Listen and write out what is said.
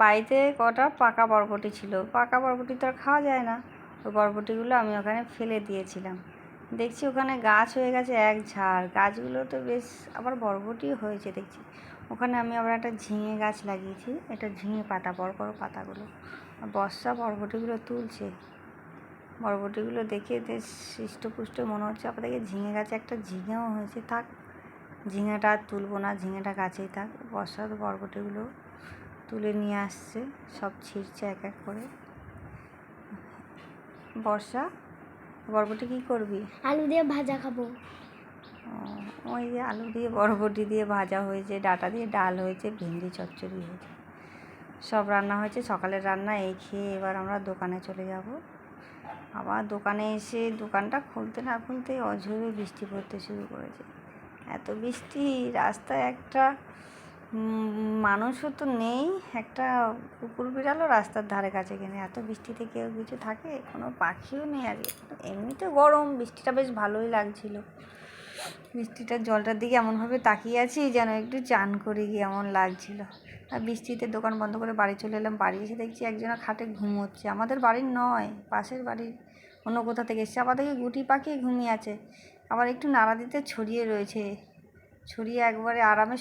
বাড়িতে কটা পাকা বরবটি ছিল, পাকা বরবটি তো আর খাওয়া যায় না। ওই বরবটিগুলো আমি ওখানে ফেলে দিয়েছিলাম। দেখছি ওখানে গাছ হয়ে গেছে এক ঝাড়, গাছগুলো তো বেশ আবার বরবটিও হয়েছে দেখছি। ওখানে আমি আবার একটা ঝিঙে গাছ লাগিয়েছি, এটা ঝিঙে পাতা, বড় বড় পাতাগুলো। বর্ষা বরবটিগুলো তুলছে, বরবটিগুলো দেখে বেশ হৃষ্টপুষ্ট মনে হচ্ছে। আবার দেখে ঝিঙে গাছে একটা ঝিঙেও হয়েছে, থাক ঝিঙেটা আর তুলবো না, ঝিঙেটা গাছেই থাক। বর্ষা তো বরবটিগুলো তুলে নিয়ে আসছে, সব ছিঁড়ছে এক এক করে। বর্ষা, বরবটি কী করবি? আলু দিয়ে ভাজা খাবো। ওই যে আলু দিয়ে বরবটি দিয়ে ভাজা হয়েছে, ডাঁটা দিয়ে ডাল হয়েছে, ভেন্ডি চচ্চড়ি হয়েছে, সব রান্না হয়েছে। সকালের রান্না এই খেয়ে এবার আমরা দোকানে চলে যাব। আবার দোকানে এসে দোকানটা খুলতে না খুলতেই অঝোরে বৃষ্টি পড়তে শুরু করেছে। এত বৃষ্টি, রাস্তায় একটা মানুষও তো নেই, একটা কুকুর বিড়ালও রাস্তার ধারে কাছে কিনে। এত বৃষ্টিতে কেউ কিছু থাকে, কোনো পাখিও নেই আগে। এমনিতে গরম, বৃষ্টিটা বেশ ভালোই লাগছিল। বৃষ্টিটার জলটার দিকে এমনভাবে তাকিয়ে আছি যেন একটু চান করে গিয়ে এমন লাগছিল। আর বৃষ্টিতে দোকান বন্ধ করে বাড়ি চলে এলাম। বাড়ি এসে দেখছি একজনের খাটে ঘুমোচ্ছে, আমাদের বাড়ির নয়, পাশের বাড়ির অন্য কোথা থেকে এসছে। আবার দেখি গুটি পাকিয়ে ঘুমিয়ে আছে, আবার একটু নাড়া দিতে ছড়িয়ে রয়েছে, ছড়িয়ে একবারে আরামে